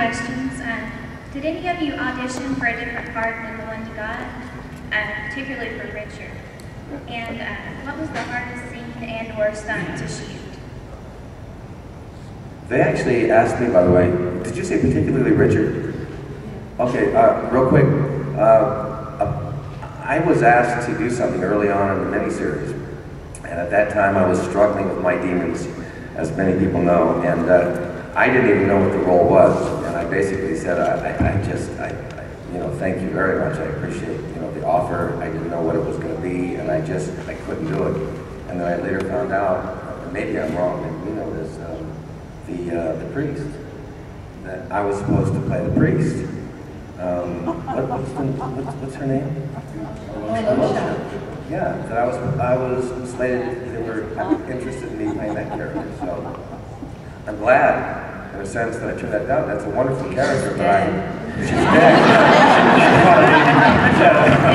questions. Did any of you audition for a different part than the one you got? Particularly for Richard. And what was the hardest scene and/or stunt to shoot? They actually asked me, by the way, did you say particularly Richard? Okay, real quick. I was asked to do something early on in the miniseries, and at that time I was struggling with my demons, as many people know, and I didn't even know what the role was, and I basically said, you know, thank you very much, I appreciate, you know, the offer. I didn't know what it was going to be, and I couldn't do it. And then I later found out, and maybe I'm wrong, maybe you know this, the priest, that I was supposed to play the priest. What's her name? Yeah, that I was slated, they were interested in me playing that character, so I'm glad, in a sense, that I turned that down. That's a wonderful character, but she's dead.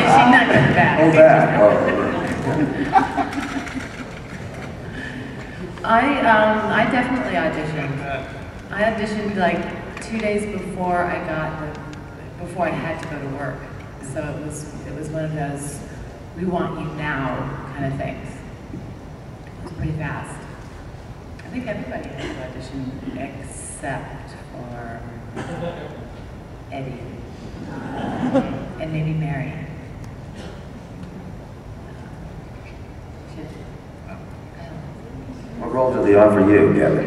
She's not coming back. Oh, back. I definitely auditioned. I auditioned like 2 days before before I had to go to work. So it was one of those, we want you now kind of things. It was pretty fast. I think everybody had to audition except for Eddie and maybe Mary. What role did they offer you, Kevin?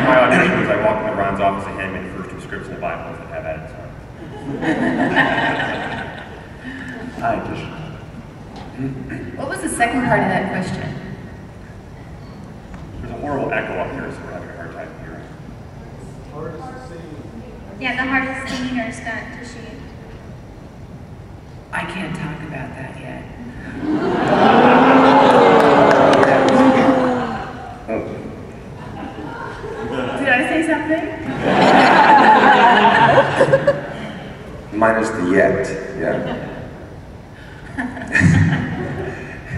My audition was I walked into Ron's office and handed me the first 2 scripts in the Bible that have edits on. I auditioned. What was the second part of that question? There's a horrible echo up here, so we're having a hard time hearing. Yeah, the hardest scene or stunt to shoot. I can't talk about that yet. Did I say something? Minus the yet, yeah.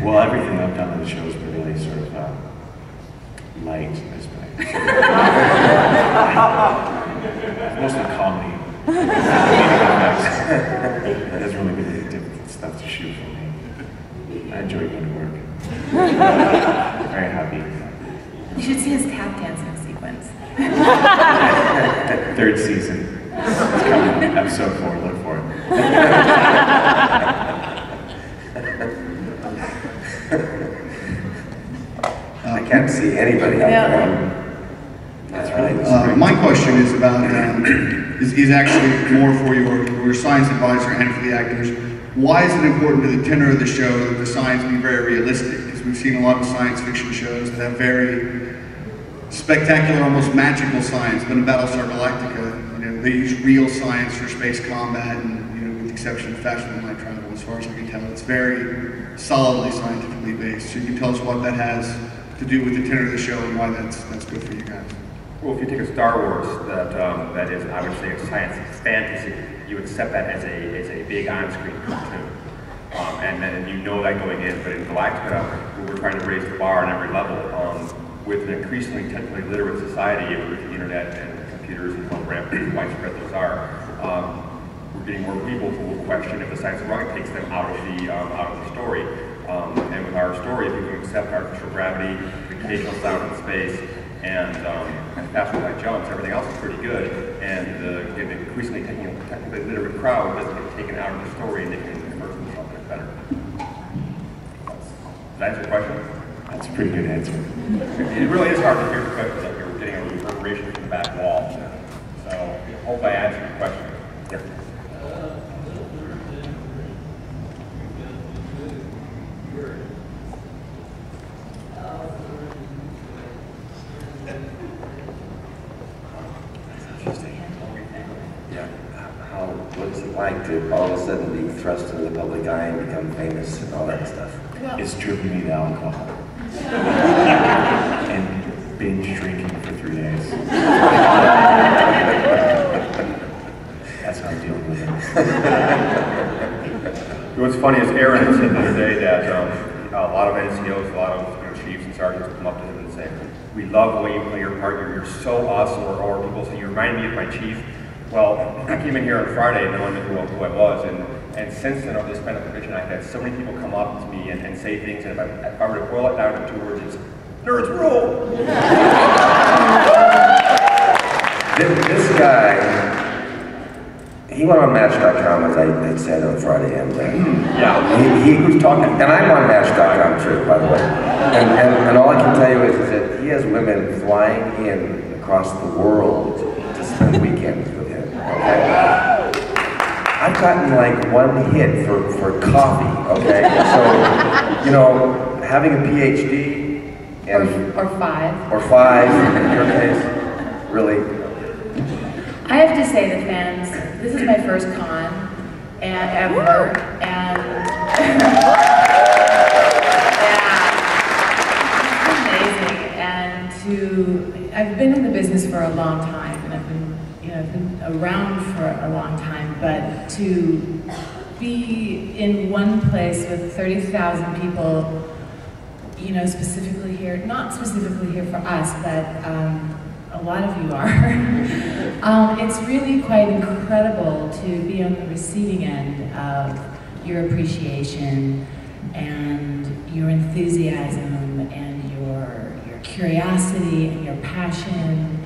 Well, everything I've done on the show has been really sort of light, I suppose. Mostly comedy. It has really been really difficult stuff to shoot for me. I enjoy going to work. Very happy. You should see his tap dancing sequence. 3rd season. It's coming. Episode 4. Look for it. I can't see anybody out there. That's right. My question is about, is actually more for your science advisor and for the actors. Why is it important to the tenor of the show that the science be very realistic? Because we've seen a lot of science fiction shows that have very spectacular, almost magical science, but in BattleStar Galactica, you know, they use real science for space combat, and you know, with the exception of faster than light travel, as far as I can tell, it's very solidly scientifically based. So you can tell us what that has to do with the tenor of the show and why that's good for you guys. Well, if you take a Star Wars that is, I would say, a science fantasy, you would set that as a big on-screen cartoon. And then you know that going in, but in Galactica, we're trying to raise the bar on every level. With an increasingly technically literate society, with the internet and computers and how widespread those are, we're getting more people who will question if the science is wrong. It takes them out of the story. And with our story, if you can accept artificial gravity, the occasional sound in space, and faster light jumps, everything else is pretty good. And the increasingly technically literate crowd doesn't get taken out of the story, and they can immerse themselves in it better. Does that answer your question? That's a pretty good answer. It really is hard to hear the questions up here. We're getting a reverberation from the back wall. So I hope I answered your question. Yep. Yeah. What is it like to all of a sudden be thrust into the public eye and become famous and all that stuff? It's driven me to alcohol. And binge drinking for 3 days. That's how I'm dealing with it. What's funny is Aaron said the other day that a lot of NCOs, a lot of chiefs and sergeants come up to him and say, we love the way you play your part, you're so awesome, or people say, you remind me of my chief. Well, I came in here on Friday knowing who I was, and since then, over this span of convention, I've had so many people come up to me and say things, and if I were to boil it down to 2 words, it's, nerds rule! This guy, he went on Match.com, as I said on Friday, and yeah. he was talking, and I'm on Match.com too, by the way, and all I can tell you is that he has women flying in across the world to spend weekends with him, okay? I've gotten like 1 hit for coffee, okay? So, you know, having a PhD, and, or 5. Or 5 in your case, really. I have to say, the fans, this is my first con ever, and yeah, it's amazing. And I've been in the business for a long time, and I've been around for a long time, but to be in one place with 30,000 people, specifically here, not specifically here for us, but a lot of you are. It's really quite incredible to be on the receiving end of your appreciation and your enthusiasm and your curiosity and your passion.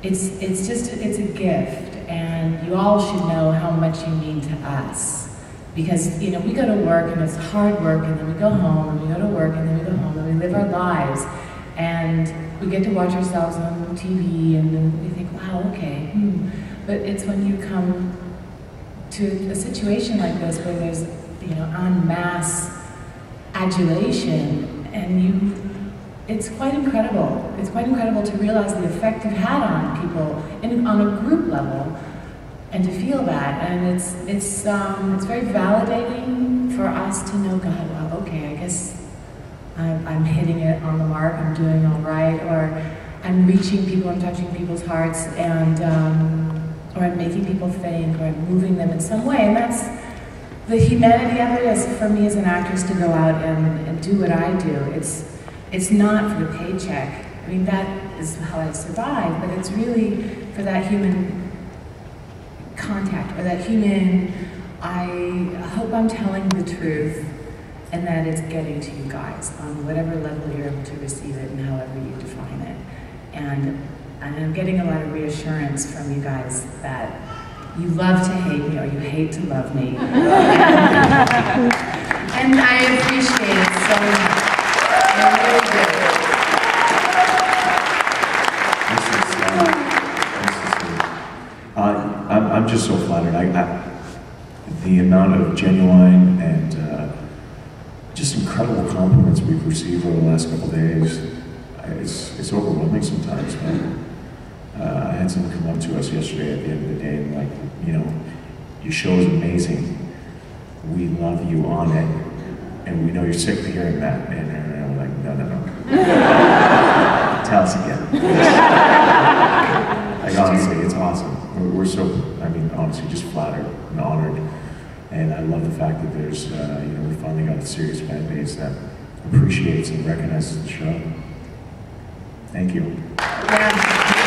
It's a gift, and you all should know how much you mean to us. Because, we go to work and it's hard work, and then we go home, and we go to work, and then we go home, and we live our lives. And we get to watch ourselves on TV, and then we think, wow, okay. But it's when you come to a situation like this where there's, en masse adulation, and it's quite incredible. It's quite incredible to realize the effect you've had on people on a group level, and to feel that. And it's very validating for us to know, God, well, okay, I guess I'm hitting it on the mark, I'm doing all right, or I'm reaching people, I'm touching people's hearts, and or I'm making people think, or I'm moving them in some way. And that's the humanity of it, is for me as an actress to go out and do what I do. It's not for the paycheck. I mean, that is how I survive, but it's really for that human contact, or that human, I hope I'm telling the truth, and that it's getting to you guys on whatever level you're able to receive it and however you define it. And I'm getting a lot of reassurance from you guys that you love to hate me, or you hate to love me. And I appreciate it so much. I really do. I'm just so flattered. The amount of genuine and just incredible compliments we've received over the last couple of days, it's overwhelming sometimes, man. I had someone come up to us yesterday at the end of the day and like, your show is amazing. We love you on it, and we know you're sick of hearing that. And I'm like, no. Tell us again. Like, honestly, it's awesome. We're so, honestly, just flattered and honored. And I love the fact that there's, we finally got a serious fan base that appreciates and recognizes the show. Thank you. Yeah.